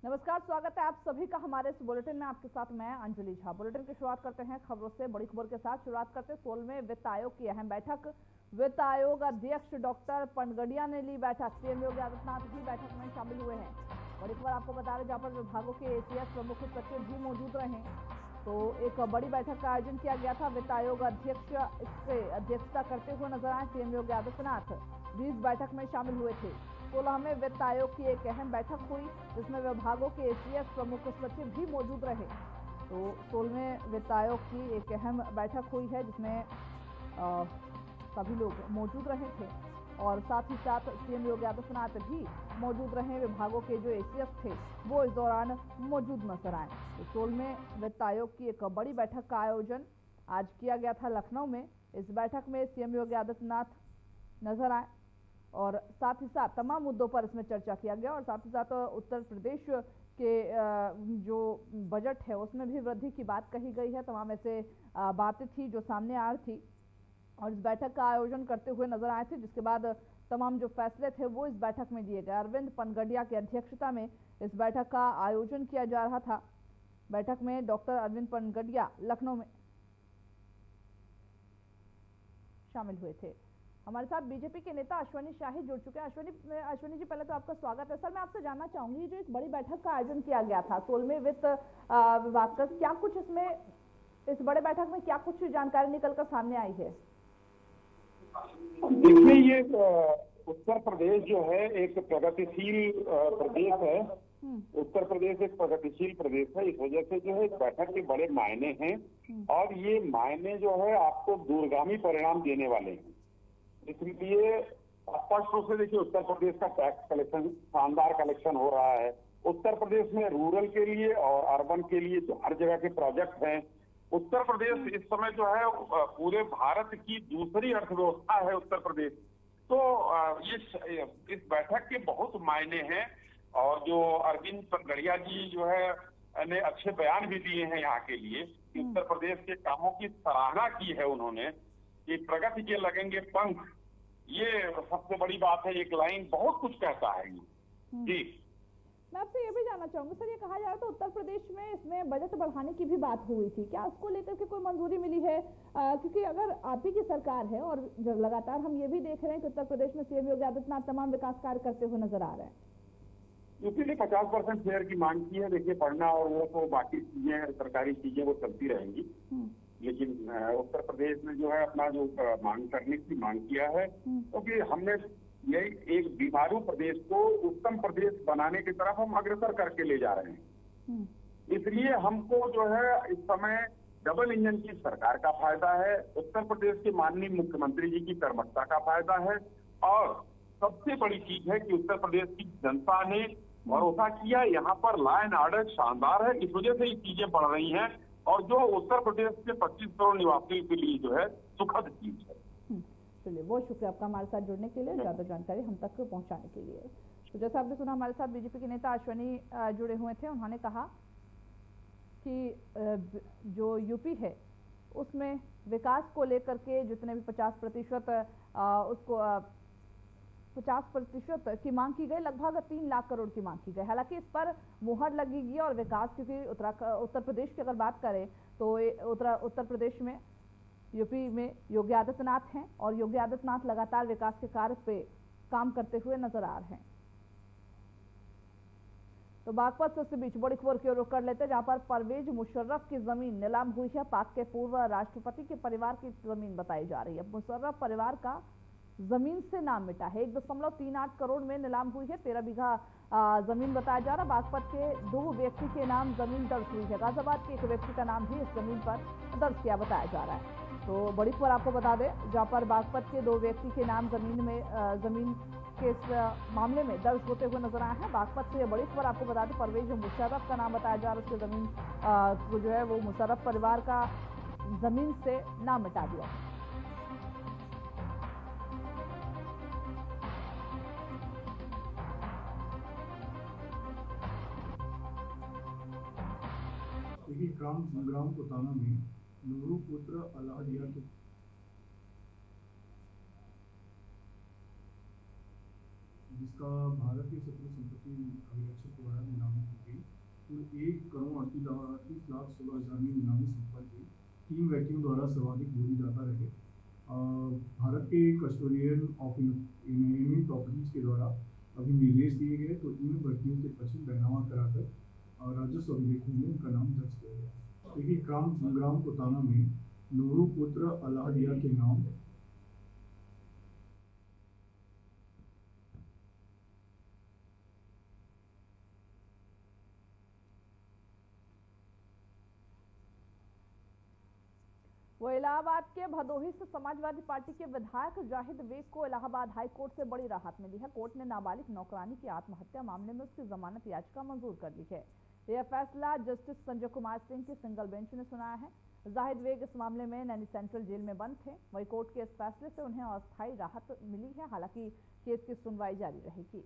नमस्कार, स्वागत है आप सभी का हमारे इस बुलेटिन में। आपके साथ मैं अंजलि झा। बुलेटिन की शुरुआत करते हैं खबरों से। बड़ी खबर के साथ शुरुआत करते हैं 16वें वित्त आयोग की अहम बैठक। वित्त आयोग अध्यक्ष डॉक्टर पनगडिया ने ली बैठक। सीएम योगी आदित्यनाथ भी बैठक में शामिल हुए हैं। बड़ी खबर आपको बता रहे, जहाँ पर विभागों के एसीएस प्रमुख सचिव भी मौजूद रहे। तो एक बड़ी बैठक का आयोजन किया गया था। वित्त आयोग अध्यक्ष इसके अध्यक्षता करते हुए नजर आए सीएम योगी आदित्यनाथ भी इस बैठक में शामिल हुए थे। 16वें वित्त आयोग की एक अहम बैठक हुई, जिसमें विभागों के एसीएस प्रमुख सचिव भी मौजूद रहे। तो 16वें वित्त आयोग की एक अहम बैठक हुई है, जिसमें सभी लोग मौजूद रहे थे और साथ ही साथ सीएम योगी आदित्यनाथ भी मौजूद रहे। विभागों के जो एसीएस थे वो इस दौरान मौजूद नजर आए। तो 16वें वित्त आयोग की एक बड़ी बैठक का आयोजन आज किया गया था लखनऊ में। इस बैठक में सीएम योगी आदित्यनाथ नजर आए और साथ ही साथ तमाम मुद्दों पर इसमें चर्चा किया गया और साथ ही साथ उत्तर प्रदेश के जो बजट है उसमें भी वृद्धि की बात कही गई है। तमाम ऐसे बातें थी जो सामने आ रही थी और इस बैठक का आयोजन करते हुए नजर आए थे, जिसके बाद तमाम जो फैसले थे वो इस बैठक में दिए गए। अरविंद पनगडिया की अध्यक्षता में इस बैठक का आयोजन किया जा रहा था। बैठक में डॉक्टर अरविंद पनगडिया लखनऊ में शामिल हुए थे। हमारे साथ बीजेपी के नेता अश्वनी शाही जुड़ चुके हैं। अश्वनी जी, पहले तो आपका स्वागत है। सर, मैं आपसे जानना चाहूंगी, जो इस बड़ी बैठक का आयोजन किया गया था 16वें वित्त विभाग का, क्या कुछ इसमें इस बड़े बैठक में क्या कुछ जानकारी निकलकर सामने आई है? देखिए, ये उत्तर प्रदेश जो है एक प्रगतिशील प्रदेश है। उत्तर प्रदेश एक प्रगतिशील प्रदेश है। इस वजह से जो है इस बैठक के बड़े मायने हैं और ये मायने जो है आपको दूरगामी परिणाम देने वाले हैं। इसलिए स्पष्ट रूप से देखिए, उत्तर प्रदेश का टैक्स कलेक्शन शानदार कलेक्शन हो रहा है। उत्तर प्रदेश में रूरल के लिए और अर्बन के लिए जो हर जगह के प्रोजेक्ट हैं। उत्तर प्रदेश इस समय जो है पूरे भारत की दूसरी अर्थव्यवस्था है उत्तर प्रदेश। तो ये इस बैठक के बहुत मायने हैं और जो अरविंद पनगडिया जी जो है ने अच्छे बयान भी दिए हैं यहाँ के लिए कि उत्तर प्रदेश के कामों की सराहना की है उन्होंने कि प्रगति के लगेंगे पंख। ये सबसे बड़ी बात है। एक लाइन बहुत कुछ कहता है जी। मैं आपसे ये भी जानना चाहूंगी सर, ये कहा जा रहा था उत्तर प्रदेश में इसमें बजट बढ़ाने की भी बात हुई थी, क्या उसको लेकर के कोई मंजूरी मिली है? क्योंकि अगर आप ही की सरकार है और लगातार हम ये भी देख रहे हैं कि उत्तर प्रदेश में सीएम योगी आदित्यनाथ तमाम विकास कार्य करते हुए नजर आ रहे हैं। यूपी ने 50% शेयर की मांग की है। देखिए, पढ़ना और वो तो बाकी चीजें सरकारी चीजें वो चलती रहेंगी, लेकिन उत्तर प्रदेश ने जो है अपना जो मांग करने की मांग किया है, क्योंकि हमने यही एक बीमारू प्रदेश को उत्तम प्रदेश बनाने की तरफ हम अग्रसर करके ले जा रहे हैं। इसलिए हमको जो है इस समय डबल इंजन की सरकार का फायदा है, उत्तर प्रदेश के माननीय मुख्यमंत्री जी की कर्मठता का फायदा है और सबसे बड़ी चीज है कि उत्तर प्रदेश की जनता ने भरोसा किया। यहाँ पर लॉ एंड ऑर्डर शानदार है। इस वजह से ये चीजें बढ़ रही हैं और जो उत्तर प्रदेश के 25 करोड़ निवासियों के लिए जो है सुखद चीज है। चलिए, बहुत शुक्रिया आपका हमारे साथ जुड़ने के लिए, ज्यादा जानकारी हम तक पहुंचाने के लिए। तो जैसा आपने सुना, हमारे साथ बीजेपी के नेता अश्वनी जुड़े हुए थे। उन्होंने कहा कि जो यूपी है उसमें विकास को लेकर के जितने भी 50% उसको 50% की मांग की गई, लगभग 3 लाख करोड़ की मांग की गई। हालांकि इस पर मुहर लगेगी और विकास, क्योंकि उत्तर प्रदेश की अगर बात करें तो उत्तर प्रदेश में यूपी में योगी आदित्यनाथ हैं और योगी आदित्यनाथ लगातार विकास के कार्य पे काम करते हुए नजर आ रहे हैं। तो बागपत से इस बीच बड़ी खबर की ओर रुख कर लेते हैं, जहां पर परवेज मुशर्रफ की जमीन नीलाम हुई है। पाक के पूर्व राष्ट्रपति के परिवार की जमीन बताई जा रही है। मुशर्रफ परिवार का जमीन से नाम मिटा है। 1.38 करोड़ में नीलाम हुई है। 13 बीघा जमीन बताया जा रहा है। बागपत के 2 व्यक्ति के नाम जमीन दर्ज हुई है। गाजियाबाद के एक व्यक्ति का नाम भी इस जमीन पर दर्ज किया बताया जा रहा है। तो बड़ी खबर आपको बता दें, जहां पर बागपत के 2 व्यक्ति के नाम जमीन के इस मामले में दर्ज होते हुए नजर आए हैं। बागपत से बड़ी खबर आपको बता दें, परवेज मुशर्रफ का नाम बताया जा रहा है। उसकी जमीन जो है वो मुशर्रफ परिवार का जमीन से नाम मिटा दिया। ग्राम संग्राम कोताना में नूरू पुत्र अलादिया के जिसका भारत के शत्रु संपत्ति अभिरक्षक द्वारा नीलामी की गई। कुल 1,38,16,16,000 में नीलामी संपन्न हुई। 3 व्यक्तियों द्वारा सर्वाधिक बोली जाता रहे। भारत के कस्टोडियन ऑफ इनहेरिटेड प्रॉपर्टीज के द्वारा अभी निर्देश दिए गए, तो इन व्यक्तियों के पश्चिम बैनामा कराकर राजस्व अभिलेखों में उनका नाम दर्ज किया गया। देखिए, ग्राम संग्राम कोताना में नूरू पुत्र अलादिया के नाम वो इलाहाबाद के भदोही से समाजवादी पार्टी के विधायक जाहिद बेग को इलाहाबाद हाई कोर्ट से बड़ी राहत मिली है। कोर्ट ने नाबालिग नौकरानी की आत्महत्या मामले में उसकी जमानत याचिका मंजूर कर ली है। यह फैसला जस्टिस संजय कुमार सिंह की सिंगल बेंच ने सुनाया है। जाहिद बेग इस मामले में नैनी सेंट्रल जेल में बंद थे। वही कोर्ट के इस फैसले से उन्हें अस्थायी राहत मिली है। हालांकि केस की सुनवाई जारी रहेगी।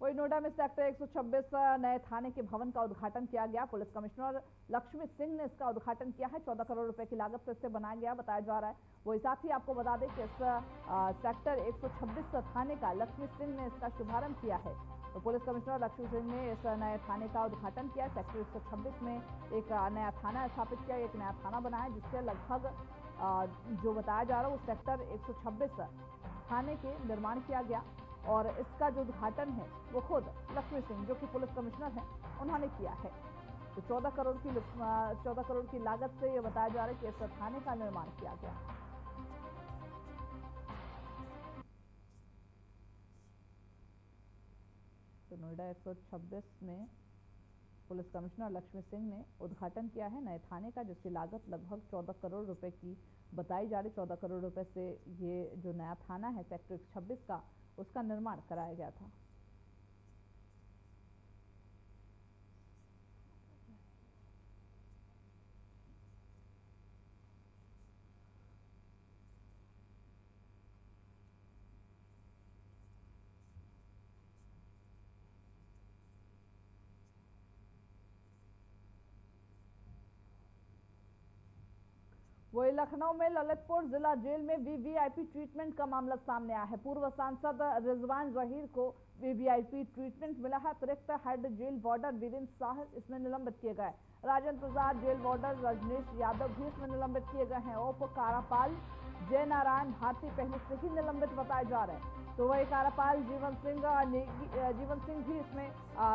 वही नोएडा में सेक्टर 126 नए थाने के भवन का उद्घाटन किया गया। पुलिस कमिश्नर लक्ष्मी सिंह ने इसका उद्घाटन किया है। 14 करोड़ रुपए की लागत से इसे बनाया गया बताया जा रहा है। वही साथ ही आपको बता दें कि इस सेक्टर 126 थाने का लक्ष्मी सिंह ने इसका शुभारंभ किया है। तो पुलिस कमिश्नर लक्ष्मी सिंह ने इस नए थाने का उद्घाटन किया। सेक्टर 126 में एक नया थाना स्थापित किया, एक नया थाना बनाया, जिससे लगभग जो बताया जा रहा है वो सेक्टर 126 थाने के निर्माण किया गया। और इसका जो उद्घाटन है वो खुद लक्ष्मी सिंह, जो कि पुलिस कमिश्नर हैं, उन्होंने किया है। तो 14 करोड़ की लागत से ये बताया जा रहा है कि इस थाने का निर्माण किया गया। तो नोएडा 126 में पुलिस कमिश्नर लक्ष्मी सिंह ने उद्घाटन किया है नए थाने का, जिसकी लागत लगभग 14 करोड़ रुपए की बताई जा रही। 14 करोड़ रुपए से ये जो नया थाना है सेक्टर 126 का, उसका निर्माण कराया गया था। वही लखनऊ में ललितपुर जिला जेल में वीवीआईपी ट्रीटमेंट का मामला सामने आया है। पूर्व सांसद रिजवान जहीर को वीवीआईपी ट्रीटमेंट मिला है। अतिरिक्त head jail warder Virendra Shah इसमें निलंबित किए गए। राजेंद्र प्रसाद जेल वार्डर रजनीश यादव भी इसमें निलंबित किए गए हैं। उप कारापाल जय नारायण भारती पहले से ही निलंबित बताए जा रहे हैं। तो वही कारापाल जीवन सिंह भी इसमें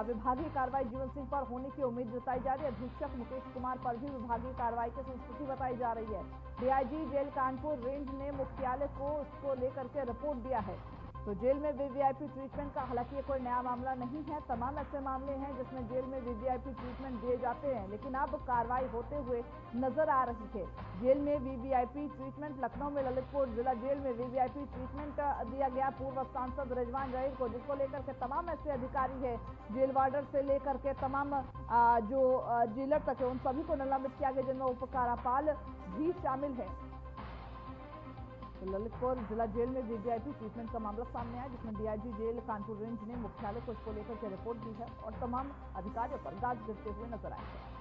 विभागीय कार्रवाई जीवन सिंह पर होने की उम्मीद जताई जा रही है। अधीक्षक मुकेश कुमार पर भी विभागीय कार्रवाई की संस्तुति बताई जा रही है। डीआईजी जेल कानपुर रेंज ने मुख्यालय को इसको लेकर के रिपोर्ट दिया है। तो जेल में वीवीआईपी ट्रीटमेंट का हालांकि ये कोई नया मामला नहीं है। तमाम ऐसे मामले हैं जिसमें जेल में वीवीआईपी ट्रीटमेंट दिए जाते हैं, लेकिन अब कार्रवाई होते हुए नजर आ रही है। जेल में वीवीआईपी ट्रीटमेंट लखनऊ में ललितपुर जिला जेल में वीवीआईपी ट्रीटमेंट दिया गया पूर्व सांसद रिजवान जहीर को, जिसको लेकर के तमाम ऐसे अधिकारी है जेल वार्डर से लेकर के तमाम जो जेलर तक है उन सभी को निलंबित किया गया, जिनमें उप कारापाल भी शामिल है। तो ललितपुर जिला जेल में वीवीआईपी ट्रीटमेंट का मामला सामने आया, जिसमें डीआईजी जेल कानपुर रेंज ने मुख्यालय को इसको लेकर के रिपोर्ट दी है और तमाम अधिकारियों पर गाज गिरते हुए नजर आए हैं।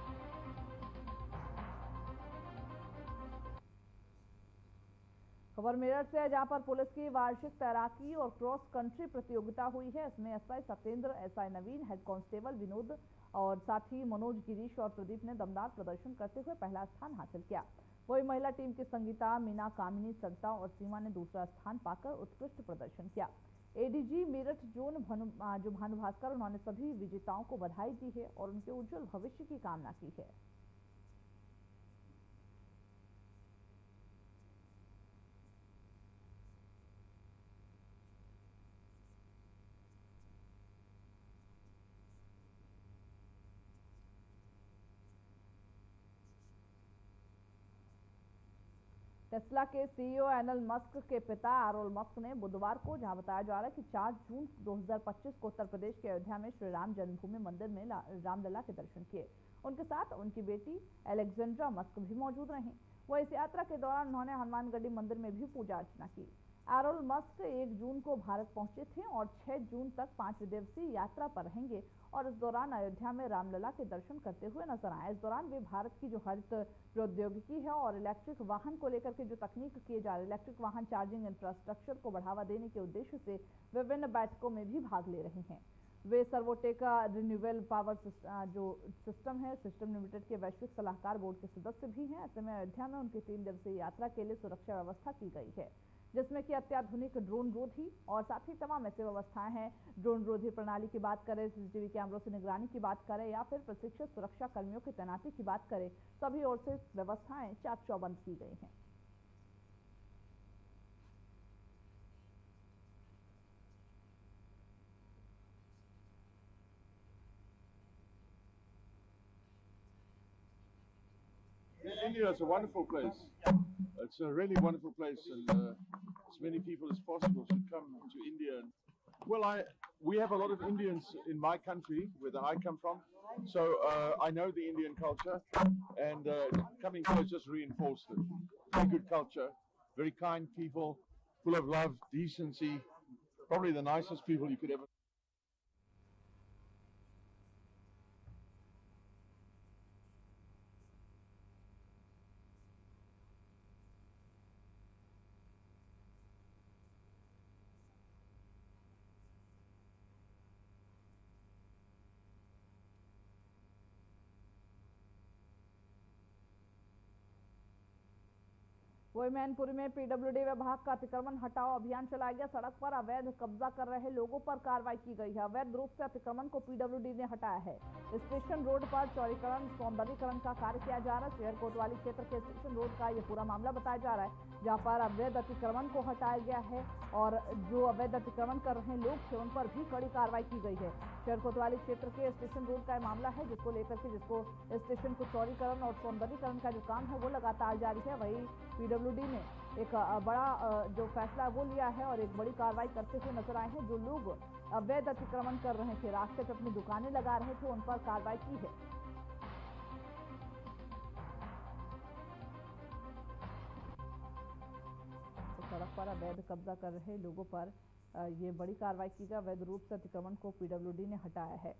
खबर मेरठ से है, जहां पर पुलिस की वार्षिक तैराकी और क्रॉस कंट्री प्रतियोगिता हुई है। इसमें एसआई सत्येंद्र, एसआई नवीन, हेड कांस्टेबल विनोद और साथ ही मनोज, गिरीश और प्रदीप ने दमदार प्रदर्शन करते हुए पहला स्थान हासिल किया। वही महिला टीम की संगीता, मीना, कामिनी, सरिता और सीमा ने दूसरा स्थान पाकर उत्कृष्ट प्रदर्शन किया। एडीजी मेरठ जोन जो भानु भास्कर, उन्होंने सभी विजेताओं को बधाई दी है और उनके उज्जवल भविष्य की कामना की है। टेस्ला के सीईओ एलन मस्क के पिता एरोन मस्क ने बुधवार को, जहां बताया जा रहा है कि 4 जून 2025 को उत्तर प्रदेश के अयोध्या में श्री राम जन्मभूमि मंदिर में रामलला के दर्शन किए। उनके साथ उनकी बेटी एलेक्जेंड्रा मस्क भी मौजूद रहीं। वह इस यात्रा के दौरान उन्होंने हनुमानगढ़ी मंदिर में भी पूजा अर्चना की। एलोन मस्क 1 जून को भारत पहुंचे थे और 6 जून तक 5 दिवसीय यात्रा पर रहेंगे और इस दौरान अयोध्या में रामलला के दर्शन करते हुए नजर आए। इस दौरान वे भारत की जो हरित प्रौद्योगिकी है और इलेक्ट्रिक वाहन को लेकर के जो तकनीक किए जा रहे इलेक्ट्रिक वाहन चार्जिंग इंफ्रास्ट्रक्चर को बढ़ावा देने के उद्देश्य से विभिन्न बैठकों में भी भाग ले रहे हैं। वे सर्वोटेका रिन्यूएबल पावर जो सिस्टम है सिस्टम लिमिटेड के वैश्विक सलाहकार बोर्ड के सदस्य भी हैं। ऐसे में अयोध्या में उनकी 3 दिवसीय यात्रा के लिए सुरक्षा व्यवस्था की गई है, जिसमें कि अत्याधुनिक ड्रोन रोधी और साथ ही तमाम ऐसी व्यवस्थाएं हैं। ड्रोन रोधी प्रणाली की बात करें, सीसीटीवी कैमरों से निगरानी की बात करें या फिर प्रशिक्षित सुरक्षा कर्मियों की तैनाती की बात करें, सभी ओर से व्यवस्थाएं चाक चौबंद की गई हैं। India is a wonderful place. It's a really wonderful place, and as many people as possible should come to India. Well, we have a lot of Indians in my country, where I come from, so I know the Indian culture, and coming here just reinforced it. Very good culture, very kind people, full of love, decency, probably the nicest people you could ever. वही मैनपुरी में PWD विभाग का अतिक्रमण हटाओ अभियान चलाया गया। सड़क पर अवैध कब्जा कर रहे लोगों पर कार्रवाई की गई है। अवैध रूप से अतिक्रमण को पीडब्ल्यूडी ने हटाया है। स्टेशन रोड पर चौड़ीकरण सौंदर्यीकरण का कार्य किया जा रहा है। शहर कोतवाली क्षेत्र के स्टेशन रोड का ये पूरा मामला बताया जा रहा है, जहाँ पर अवैध अतिक्रमण को हटाया गया है और जो अवैध अतिक्रमण कर रहे लोग थे उन पर भी कड़ी कार्रवाई की गई है। शहर कोतवाली क्षेत्र के स्टेशन रोड का मामला है, जिसको लेकर के स्टेशन को चौड़ीकरण और सौंदर्यीकरण का जो काम है वो लगातार जारी है। वही पीडब्ल्यूडी ने एक बड़ा जो फैसला वो लिया है और एक बड़ी कार्रवाई करते हुए नजर आए हैं। जो लोग अवैध अतिक्रमण कर रहे थे, रास्ते पर अपनी दुकानें लगा रहे थे, उन पर कार्रवाई की है। तो सड़क पर अवैध कब्जा कर रहे लोगों पर ये बड़ी कार्रवाई की गई। अवैध रूप से अतिक्रमण को पीडब्ल्यूडी ने हटाया है।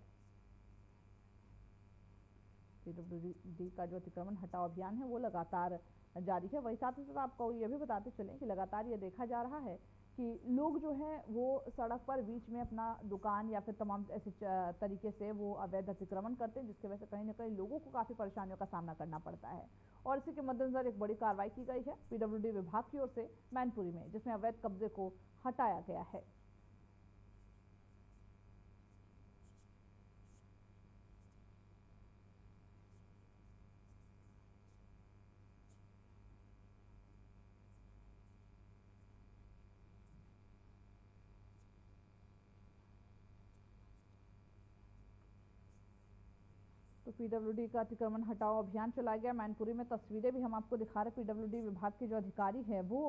पीडब्ल्यूडी का जो अतिक्रमण हटाओ अभियान है वो लगातार जारी है। वही साथ ही साथ आपको ये भी बताते चलें कि लगातार ये देखा जा रहा है कि लोग जो है वो सड़क पर बीच में अपना दुकान या फिर तमाम ऐसे तरीके से वो अवैध अतिक्रमण करते हैं, जिसकी वजह से कहीं ना कहीं लोगों को काफ़ी परेशानियों का सामना करना पड़ता है। और इसी के मद्देनजर एक बड़ी कार्रवाई की गई है पीडब्ल्यूडी विभाग की ओर से मैनपुरी में, जिसमें अवैध कब्जे को हटाया गया है। तो पीडब्ल्यूडी का अतिक्रमण हटाओ अभियान चलाया गया। मैनपुरी में तस्वीरें भी हम आपको दिखा रहे हैं। पीडब्ल्यूडी विभाग के जो अधिकारी है वो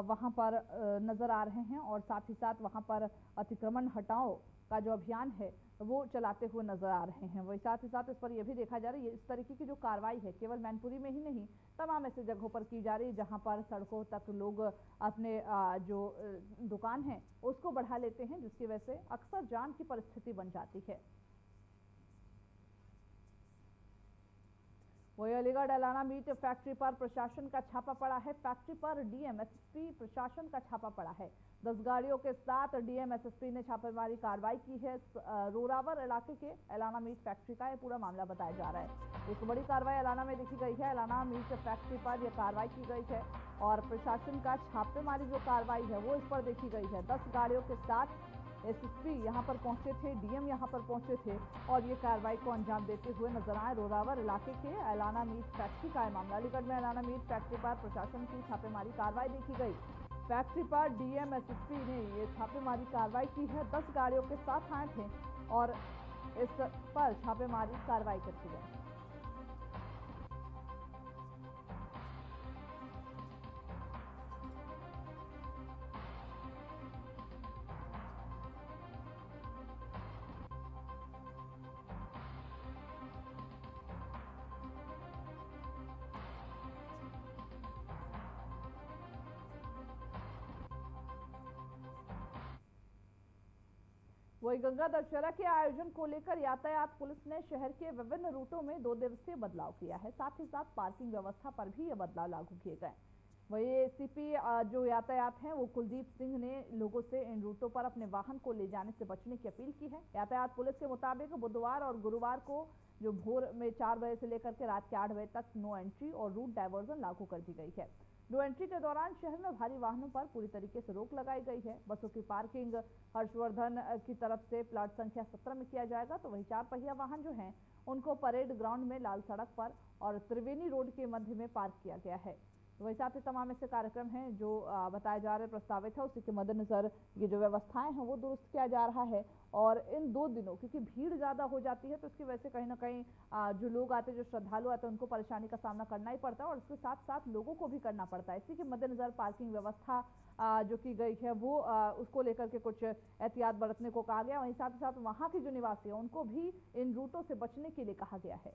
वहां पर नजर आ रहे हैं और साथ ही साथ वहां पर अतिक्रमण हटाओ का जो अभियान है वो चलाते हुए नजर आ रहे हैं। वही साथ ही साथ इस पर यह भी देखा जा रहा है इस तरीके की जो कार्रवाई है केवल मैनपुरी में ही नहीं, तमाम ऐसे जगहों पर की जा रही है जहां पर सड़कों तक लोग अपने जो दुकान है उसको बढ़ा लेते हैं, जिसकी वजह से अक्सर जाम की परिस्थिति बन जाती है। वही अलीगढ़ एलाना मीट फैक्ट्री पर प्रशासन का छापा पड़ा है। फैक्ट्री पर डीएम एसएसपी प्रशासन का छापा पड़ा है। 10 गाड़ियों के साथ डीएम एसएसपी ने छापेमारी कार्रवाई की है। रोरावर इलाके के एलाना मीट फैक्ट्री का यह पूरा मामला बताया जा रहा है। एक बड़ी कार्रवाई एलाना में देखी गई है। एलाना मीट फैक्ट्री पर यह कार्रवाई की गई है और प्रशासन का छापेमारी जो कार्रवाई है वो इस पर देखी गई है। 10 गाड़ियों के साथ एसएसपी यहां पर पहुंचे थे, डीएम यहां पर पहुंचे थे और ये कार्रवाई को अंजाम देते हुए नजर आए। रोरावर इलाके के एलाना मीट फैक्ट्री का है मामला। अलीगढ़ में एलाना मीट फैक्ट्री पर प्रशासन की छापेमारी कार्रवाई देखी गई। फैक्ट्री पर डीएम एसएसपी ने ये छापेमारी कार्रवाई की है। 10 गाड़ियों के साथ आए थे और इस पर छापेमारी कार्रवाई करती गई। वही गंगा दशहरा के आयोजन को लेकर यातायात पुलिस ने शहर के विभिन्न रूटों में 2 दिवसीय बदलाव किया है। साथ ही साथ पार्किंग व्यवस्था पर भी ये बदलाव लागू किए गए। वही एसीपी जो यातायात हैं वो कुलदीप सिंह ने लोगों से इन रूटों पर अपने वाहन को ले जाने से बचने की अपील की है। यातायात पुलिस के मुताबिक बुधवार और गुरुवार को जो भोर में 4 बजे से लेकर के रात के 8 बजे तक नो एंट्री और रूट डायवर्जन लागू कर दी गई है। नो एंट्री के दौरान शहर में भारी वाहनों पर पूरी तरीके से रोक लगाई गई है। बसों की पार्किंग हर्षवर्धन की तरफ से प्लाट संख्या 17 में किया जाएगा, तो वही 4 पहिया वाहन जो हैं उनको परेड ग्राउंड में लाल सड़क पर और त्रिवेणी रोड के मध्य में पार्क किया गया है। वही साथ ही तमाम ऐसे कार्यक्रम हैं जो बताए जा रहे प्रस्तावित है, उसी के मद्देनजर ये जो व्यवस्थाएं हैं वो दुरुस्त किया जा रहा है। और इन 2 दिनों क्योंकि भीड़ ज्यादा हो जाती है तो इसकी वजह से कहीं ना कहीं जो लोग आते हैं, जो श्रद्धालु आते हैं, उनको परेशानी का सामना करना ही पड़ता है और इसके साथ साथ लोगों को भी करना पड़ता है। इसी के मद्देनजर पार्किंग व्यवस्था जो की गई है वो उसको लेकर के कुछ एहतियात बरतने को कहा गया। वहीं साथ ही साथ वहाँ के जो निवासी है उनको भी इन रूटों से बचने के लिए कहा गया है।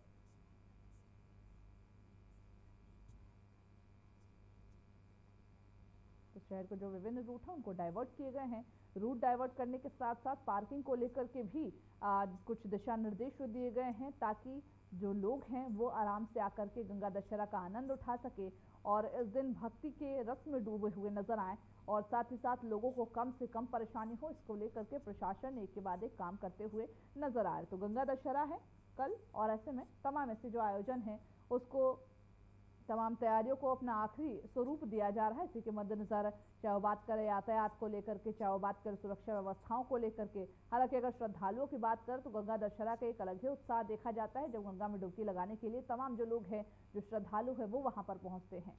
तो शहर के जो विभिन्न रूट हैं उनको डाइवर्ट किए गए हैं। रूट डाइवर्ट करने के साथ साथ पार्किंग को लेकर के भी कुछ दिशा निर्देश दिए गए हैं ताकि जो लोग हैं वो आराम से आकर के गंगा दशहरा का आनंद उठा सके और इस दिन भक्ति के रस में डूबे हुए नजर आए और साथ ही साथ लोगों को कम से कम परेशानी हो, इसको लेकर के प्रशासन एक के बाद एक काम करते हुए नजर आ रहे। तो गंगा दशहरा है कल और ऐसे में तमाम ऐसे जो आयोजन है उसको तमाम तैयारियों को अपना आखिरी स्वरूप दिया जा रहा है। इसी के मद्देनजर चाहे वो बात करें यातायात को लेकर के, चाहे वो बात करें सुरक्षा व्यवस्थाओं को लेकर के। हालांकि अगर श्रद्धालुओं की बात करें तो गंगा दशहरा का एक अलग ही उत्साह देखा जाता है जब गंगा में डुबकी लगाने के लिए तमाम जो लोग हैं, जो श्रद्धालु है वो वहां पर पहुंचते हैं।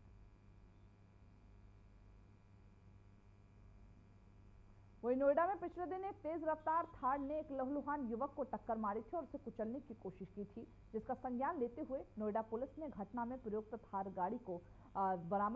वही नोएडा में पिछले दिन एक तेज रफ्तार थार ने एक लहूलुहान युवक को टक्कर मारी थी और उसे कुचलने की कोशिश की थी, जिसका संज्ञान लेते हुए नोएडा पुलिस ने घटना में प्रयुक्त थार गाड़ी को बरामद